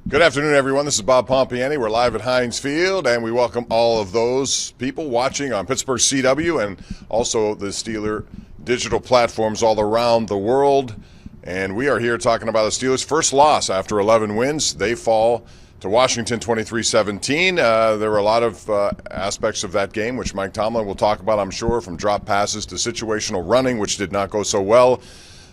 Good afternoon, everyone. This is Bob Pompiani. We're live at Heinz Field, and we welcome all of those people watching on Pittsburgh CW and also the Steeler digital platforms all around the world. And we are here talking about the Steelers' first loss after 11 wins. They fall to Washington 23-17. There were a lot of aspects of that game, which Mike Tomlin will talk about, I'm sure, from drop passes to situational running, which did not go so well.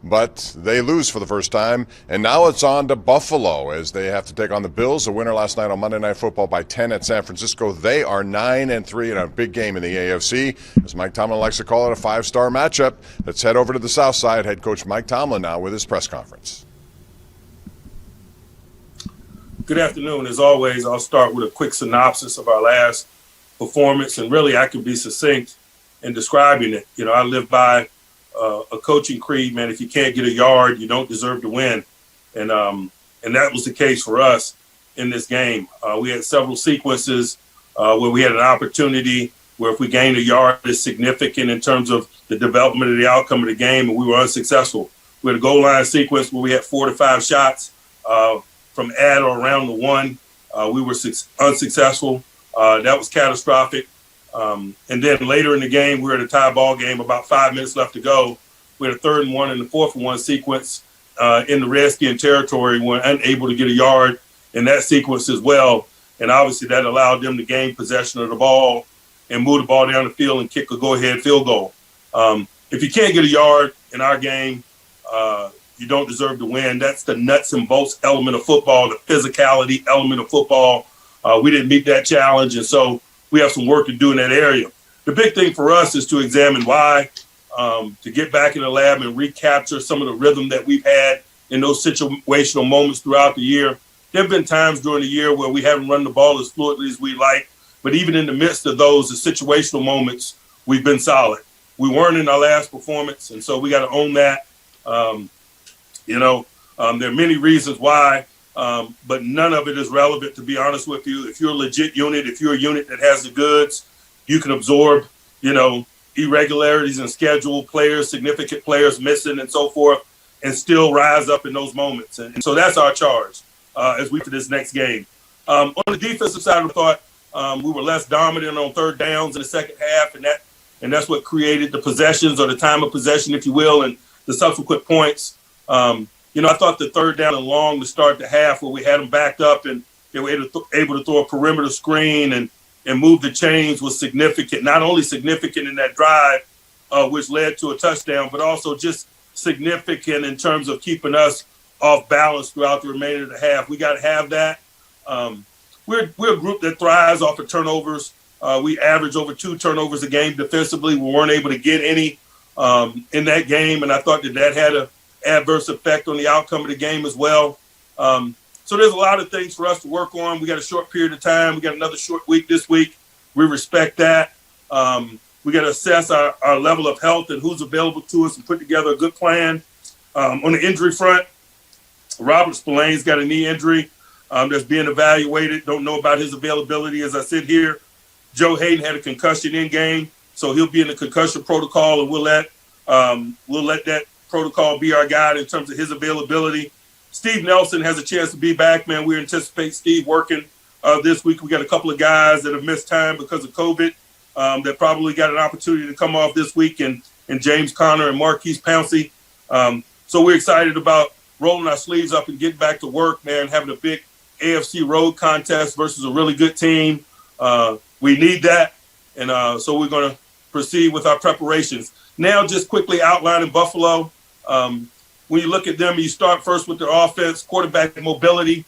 But they lose for the first time, and now it's on to Buffalo as they have to take on the Bills. A winner last night on Monday Night Football by 10 at San Francisco. They are 9-3 in a big game in the AFC. As Mike Tomlin likes to call it, a five-star matchup. Let's head over to the South Side. Head coach Mike Tomlin now with his press conference. Good afternoon. As always, I'll start with a quick synopsis of our last performance, and really I can be succinct in describing it. You know, I live by a coaching creed, man. If you can't get a yard, you don't deserve to win. And that was the case for us in this game. We had several sequences where we had an opportunity where if we gained a yard, it's significant in terms of the development of the outcome of the game, and we were unsuccessful. We had a goal line sequence where we had 4 to 5 shots from at or around the one. We were unsuccessful. That was catastrophic. And then later in the game, we were at a tie ball game, about 5 minutes left to go. We had a 3rd and 1 and a 4th and 1 sequence in the Redskin territory. We were unable to get a yard in that sequence as well. And obviously that allowed them to gain possession of the ball and move the ball down the field and kick a go-ahead field goal. If you can't get a yard in our game, you don't deserve to win. That's the nuts and bolts element of football, the physicality element of football. We didn't meet that challenge, and so we have some work to do in that area. The big thing for us is to examine why, to get back in the lab and recapture some of the rhythm that we've had in those situational moments throughout the year. There have been times during the year where we haven't run the ball as fluidly as we like, but even in the midst of those, the situational moments, we've been solid. We weren't in our last performance, and so we got to own that. There are many reasons why, but none of it is relevant, to be honest with you. If you're a legit unit, if you're a unit that has the goods, you can absorb, irregularities in schedule, players, significant players missing and so forth, and still rise up in those moments. And so that's our charge as we for this next game. On the defensive side of the thought, we were less dominant on 3rd downs in the second half, and that's what created the possessions, or the time of possession, if you will, and the subsequent points. I thought the 3rd down and long to start the half, where we had them backed up and they were able to throw a perimeter screen and move the chains, was significant. Not only significant in that drive, which led to a touchdown, but also just significant in terms of keeping us off balance throughout the remainder of the half. We got to have that. We're a group that thrives off of turnovers. We average over 2 turnovers a game defensively. We weren't able to get any in that game, and I thought that had a adverse effect on the outcome of the game as well. So there's a lot of things for us to work on. We got a short period of time. We got another short week this week. We respect that. We got to assess our level of health and who's available to us and put together a good plan. On the injury front, Robert Spillane's got a knee injury that's being evaluated. Don't know about his availability as I sit here. Joe Hayden had a concussion in game, so he'll be in the concussion protocol, and we'll let that protocol be our guide in terms of his availability. Steve Nelson has a chance to be back, man. We anticipate Steve working this week. We got a couple of guys that have missed time because of COVID that probably got an opportunity to come off this week, and James Conner and Marquise Pouncey. So we're excited about rolling our sleeves up and getting back to work, man, having a big AFC road contest versus a really good team. We need that, and so we're going to proceed with our preparations. Now, just quickly outlining Buffalo. When you look at them, you start first with their offense. Quarterback mobility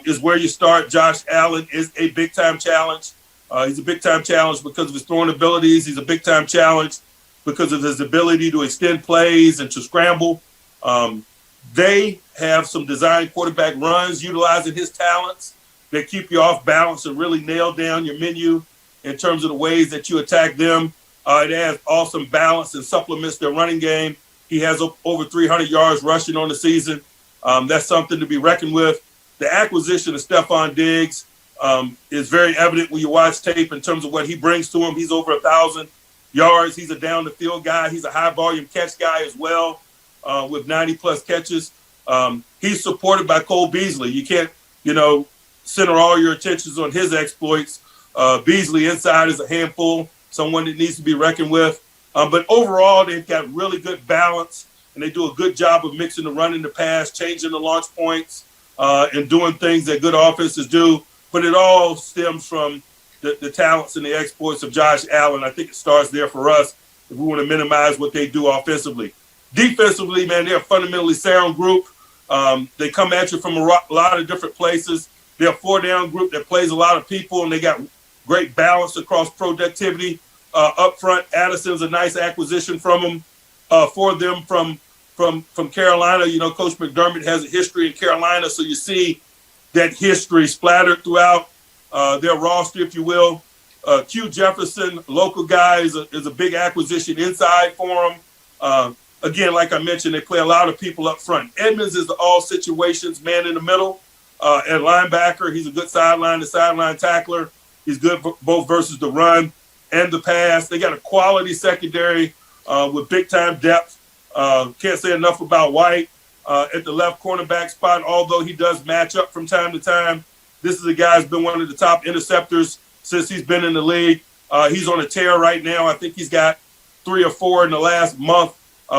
is where you start. Josh Allen is a big-time challenge. He's a big-time challenge because of his throwing abilities. He's a big-time challenge because of his ability to extend plays and to scramble. They have some designed quarterback runs utilizing his talents that keep you off balance and really nail down your menu in terms of the ways that you attack them. It has awesome balance and supplements their running game. He has over 300 yards rushing on the season. That's something to be reckoned with. The acquisition of Stephon Diggs is very evident when you watch tape in terms of what he brings to him. He's over 1,000 yards. He's a down-the-field guy. He's a high-volume catch guy as well with 90-plus catches. He's supported by Cole Beasley. You can't center all your attentions on his exploits. Beasley inside is a handful, someone that needs to be reckoned with. But overall, they've got really good balance, and they do a good job of mixing the run and the pass, changing the launch points, and doing things that good offenses do. But it all stems from the talents and the exploits of Josh Allen. I think it starts there for us if we want to minimize what they do offensively. Defensively, man, they're a fundamentally sound group. They come at you from a lot of different places. They're a 4-down group that plays a lot of people, and they got great balance across productivity. Up front, Addison's a nice acquisition for them from Carolina. Coach McDermott has a history in Carolina, so you see that history splattered throughout their roster, if you will. Q Jefferson, local guy, is a big acquisition inside for them. Again, like I mentioned, they play a lot of people up front. Edmonds is the all situations man in the middle. At linebacker, he's a good sideline-to-sideline tackler. He's good both versus the run and the pass. They got a quality secondary with big-time depth. Can't say enough about White at the left cornerback spot, although he does match up from time to time. This is a guy who's been one of the top interceptors since he's been in the league. He's on a tear right now. I think he's got 3 or 4 in the last month.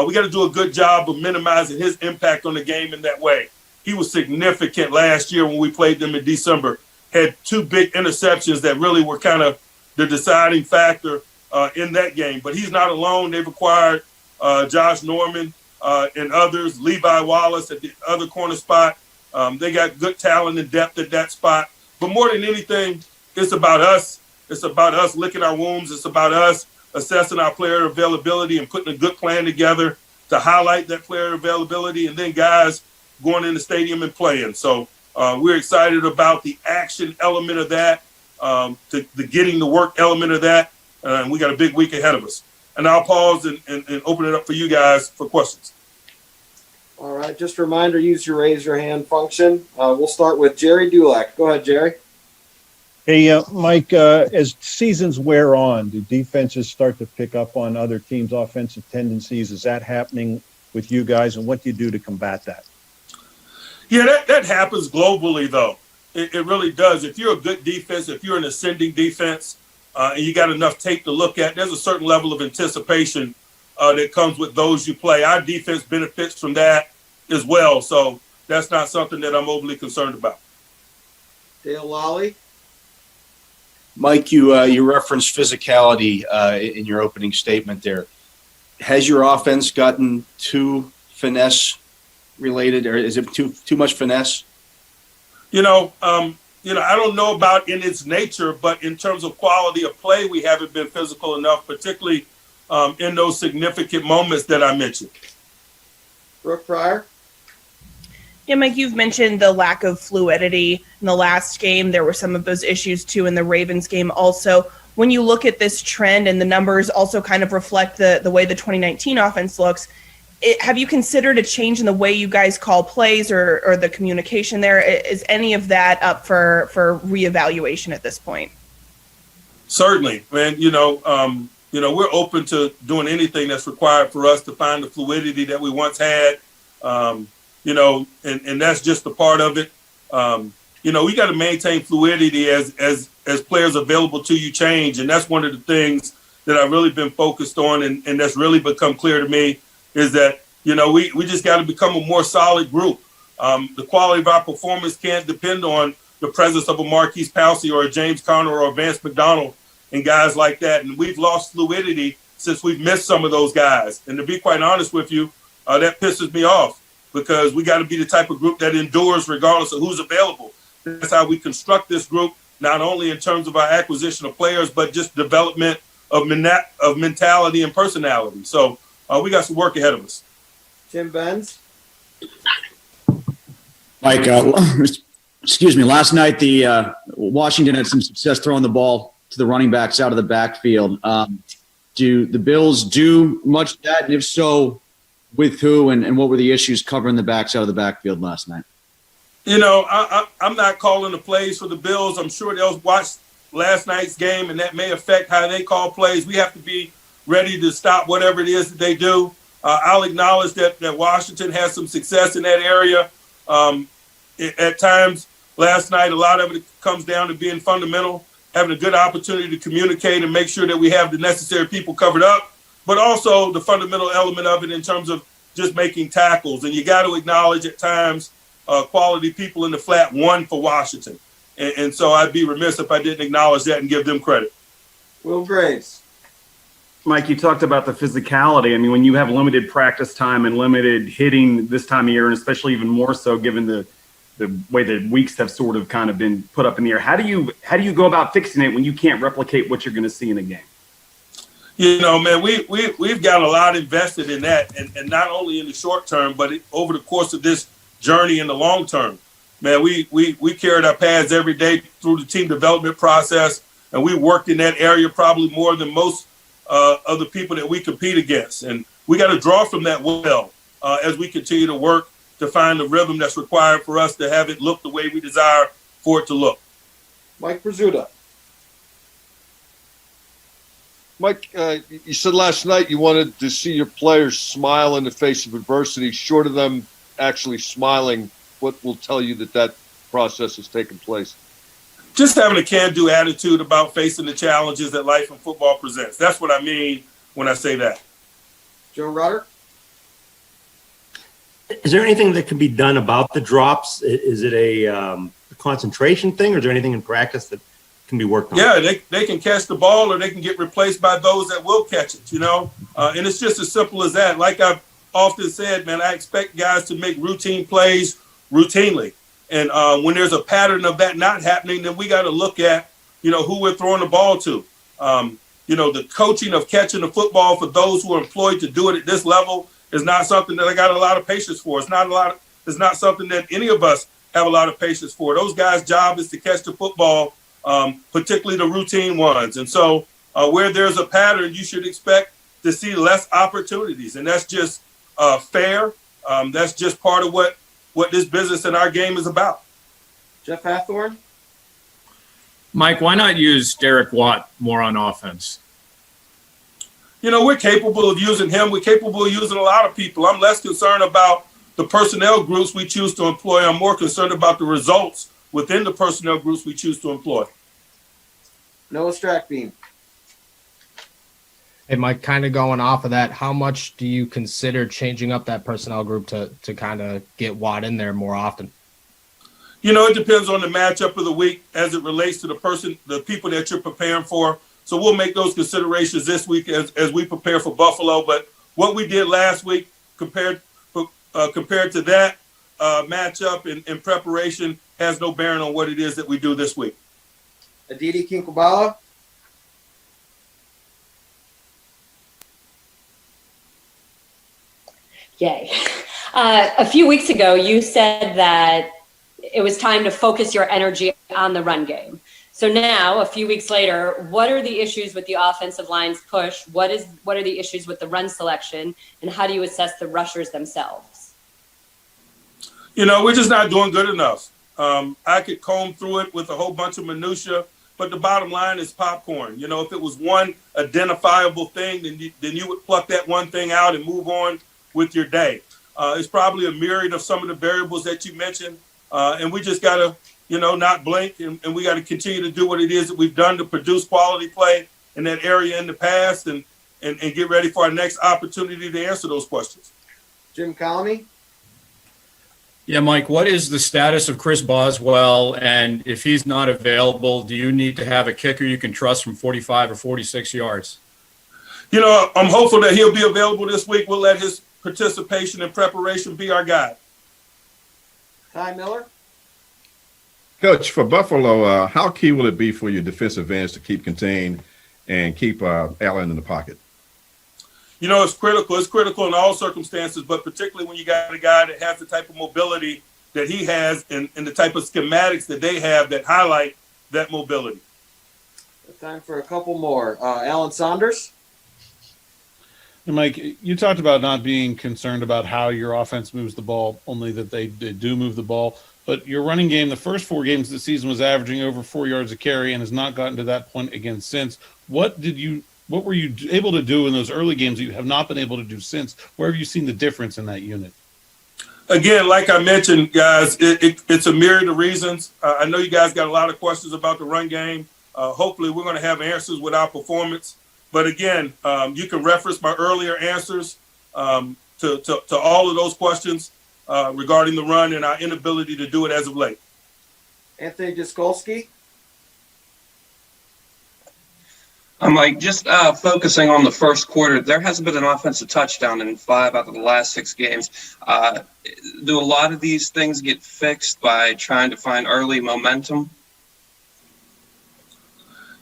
We got to do a good job of minimizing his impact on the game in that way. He was significant last year when we played them in December. Had 2 big interceptions that really were kind of the deciding factor in that game. But he's not alone. They've acquired Josh Norman and others, Levi Wallace at the other corner spot. They got good talent and depth at that spot. But more than anything, it's about us. It's about us licking our wounds. It's about us assessing our player availability and putting a good plan together to highlight that player availability, and then guys going in the stadium and playing. So we're excited about the action element of that, the getting the work element of that, and we got a big week ahead of us. And I'll pause and open it up for you guys for questions. All right, just a reminder, use your raise your hand function. We'll start with Jerry Dulac. Go ahead, Jerry. Hey, Mike, as seasons wear on, do defenses start to pick up on other teams' offensive tendencies? Is that happening with you guys, and what do you do to combat that? Yeah, that happens globally, though. It really does. If you're a good defense, if you're an ascending defense, and you got enough tape to look at, there's a certain level of anticipation that comes with those you play. Our defense benefits from that as well, so that's not something that I'm overly concerned about. Dale Lally. Mike, you referenced physicality in your opening statement there. Has your offense gotten too finesse related, or is it too much finesse? I don't know about in its nature, but in terms of quality of play, we haven't been physical enough, particularly in those significant moments that I mentioned. Brooke Pryor. Yeah, Mike, you've mentioned the lack of fluidity in the last game. There were some of those issues, too, in the Ravens game also. When you look at this trend, and the numbers also kind of reflect the way the 2019 offense looks, have you considered a change in the way you guys call plays or the communication there? Is any of that up for reevaluation at this point? Certainly, man. We're open to doing anything that's required for us to find the fluidity that we once had. And that's just a part of it. We got to maintain fluidity as players available to you change. And that's one of the things that I've really been focused on. And that's really become clear to me is that, we just got to become a more solid group. The quality of our performance can't depend on the presence of a Marquise Pouncey or a James Conner or a Vance McDonald and guys like that. And we've lost fluidity since we've missed some of those guys. And to be quite honest with you, that pisses me off. Because we got to be the type of group that endures regardless of who's available. That's how we construct this group, not only in terms of our acquisition of players, but just development of mentality and personality. So we got some work ahead of us. Tim Benz. Mike, excuse me. Last night, the Washington had some success throwing the ball to the running backs out of the backfield. Do the Bills do much of that? And if so, with who and what were the issues covering the backs out of the backfield last night? I'm not calling the plays for the Bills. I'm sure they'll watch last night's game, and that may affect how they call plays. We have to be ready to stop whatever it is that they do. I'll acknowledge that Washington has some success in that area at times. last night. A lot of it comes down to being fundamental, having a good opportunity to communicate and make sure that we have the necessary people covered up, but also the fundamental element of it in terms of just making tackles. And you got to acknowledge at times quality people in the flat won for Washington. And so I'd be remiss if I didn't acknowledge that and give them credit. Will Graves. Mike, you talked about the physicality. I mean, when you have limited practice time and limited hitting this time of year, and especially even more so given the way the weeks have sort of kind of been put up in the air, how do you go about fixing it when you can't replicate what you're going to see in a game? You know, man, we've got a lot invested in that, and not only in the short term, but over the course of this journey in the long term. Man, we carried our pads every day through the team development process, and we worked in that area probably more than most of the people that we compete against. And we got to draw from that well as we continue to work to find the rhythm that's required for us to have it look the way we desire for it to look. Mike Brazuta. Mike, you said last night you wanted to see your players smile in the face of adversity. Short of them actually smiling, what will tell you that process has taken place? Just having a can-do attitude about facing the challenges that life and football presents. That's what I mean when I say that. Joe Rutter. Is there anything that can be done about the drops? Is it a concentration thing, or is there anything in practice that can be worked on? Yeah, they can catch the ball, or they can get replaced by those that will catch it, you know? And it's just as simple as that. Like I've often said, man, I expect guys to make routine plays routinely. And when there's a pattern of that not happening, then we got to look at, you know, who we're throwing the ball to. You know, the coaching of catching the football for those who are employed to do it at this level is not something that I got a lot of patience for. It's not something that any of us have a lot of patience for. Those guys' job is to catch the football, particularly the routine ones. And so where there's a pattern, you should expect to see less opportunities. And that's just fair. That's just part of what this business and our game is about. Jeff Hathorn. Mike, why not use Derek Watt more on offense? You know, we're capable of using him. We're capable of using a lot of people. I'm less concerned about the personnel groups we choose to employ. I'm more concerned about the results within the personnel groups we choose to employ. Noah Strackbeam. Hey, Mike, kind of going off of that, how much do you consider changing up that personnel group to kind of get Watt in there more often? You know, it depends on the matchup of the week as it relates to the people that you're preparing for. So we'll make those considerations this week as we prepare for Buffalo. But what we did last week compared to that matchup in preparation has no bearing on what it is that we do this week. Aditi Kinkubala. Yay. A few weeks ago, you said that it was time to focus your energy on the run game. So now, a few weeks later, what are the issues with the offensive line's push? What are the issues with the run selection? And how do you assess the rushers themselves? You know, we're just not doing good enough. I could comb through it with a whole bunch of minutia, but the bottom line is popcorn. You know, if it was one identifiable thing, then you would pluck that one thing out and move on with your day. It's probably a myriad of some of the variables that you mentioned, and we just got to, you know, not blink, and we got to continue to do what it is that we've done to produce quality play in that area in the past and get ready for our next opportunity to answer those questions. Jim Colony. Yeah, Mike, what is the status of Chris Boswell? And if he's not available, do you need to have a kicker you can trust from 45 or 46 yards? You know, I'm hopeful that he'll be available this week. We'll let his participation and preparation be our guide. Ty Miller. Coach, for Buffalo, how key will it be for your defensive ends to keep contained and keep Allen in the pocket? You know, it's critical. It's critical in all circumstances, but particularly when you got a guy that has the type of mobility that he has and the type of schematics that they have that highlight that mobility. Time for a couple more. Alan Saunders. Mike, you talked about not being concerned about how your offense moves the ball, only that they do move the ball. But your running game, the first 4 games of the season, was averaging over 4 yards a carry and has not gotten to that point again since. What were you able to do in those early games that you have not been able to do since? Where have you seen the difference in that unit? Again, like I mentioned, guys, it's a myriad of reasons. I know you guys got a lot of questions about the run game. Hopefully, we're going to have answers with our performance. But again, you can reference my earlier answers to all of those questions regarding the run and our inability to do it as of late. Anthony Jaskolski. I'm like, just focusing on the first quarter, there hasn't been an offensive touchdown in 5 out of the last 6 games. Do a lot of these things get fixed by trying to find early momentum?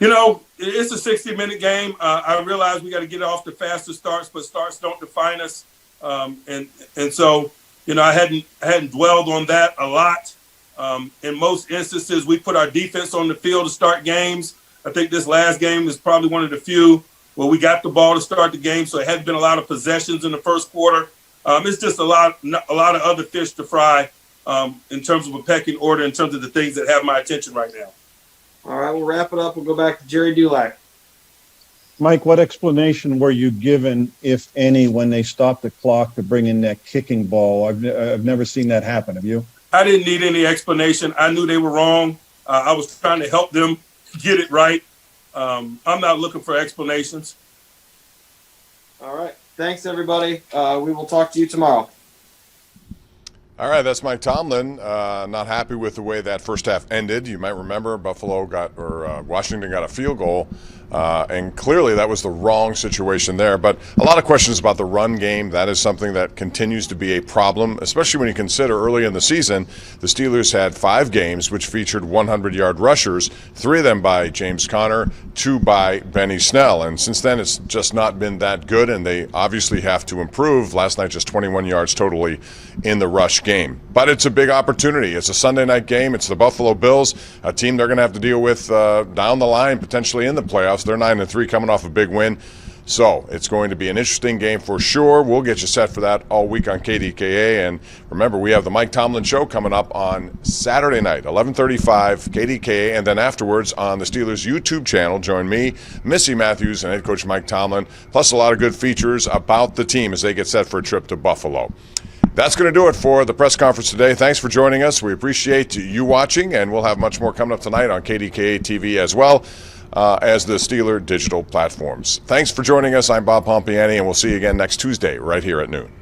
You know, it's a 60-minute game. I realize we got to get off the faster starts, but starts don't define us. And so, you know, I hadn't dwelled on that a lot. In most instances, we put our defense on the field to start games. I think this last game is probably one of the few where we got the ball to start the game, so it hadn't been a lot of possessions in the first quarter. It's just a lot of other fish to fry in terms of a pecking order, in terms of the things that have my attention right now. All right, we'll wrap it up. We'll go back to Jerry Dulac. Mike, what explanation were you given, if any, when they stopped the clock to bring in that kicking ball? I've never seen that happen. Have you? I didn't need any explanation. I knew they were wrong. I was trying to help them get it right. I'm not looking for explanations. All right. Thanks, everybody. We will talk to you tomorrow. All right, that's Mike Tomlin. Not happy with the way that first half ended. You might remember Washington got a field goal, and clearly that was the wrong situation there. But a lot of questions about the run game. That is something that continues to be a problem, especially when you consider early in the season, the Steelers had 5 games which featured 100-yard rushers, 3 of them by James Conner, 2 by Benny Snell. And since then, it's just not been that good, and they obviously have to improve. Last night, just 21 yards totally in the rush game. But it's a big opportunity. It's a Sunday night game. It's the Buffalo Bills, a team they're going to have to deal with down the line, potentially in the playoffs. They're 9-3 coming off a big win. So it's going to be an interesting game for sure. We'll get you set for that all week on KDKA. And remember, we have the Mike Tomlin Show coming up on Saturday night, 11:35, KDKA. And then afterwards on the Steelers YouTube channel, join me, Missy Matthews, and head coach Mike Tomlin, plus a lot of good features about the team as they get set for a trip to Buffalo. That's going to do it for the press conference today. Thanks for joining us. We appreciate you watching, and we'll have much more coming up tonight on KDKA TV as well as the Steeler digital platforms. Thanks for joining us. I'm Bob Pompiani, and we'll see you again next Tuesday right here at noon.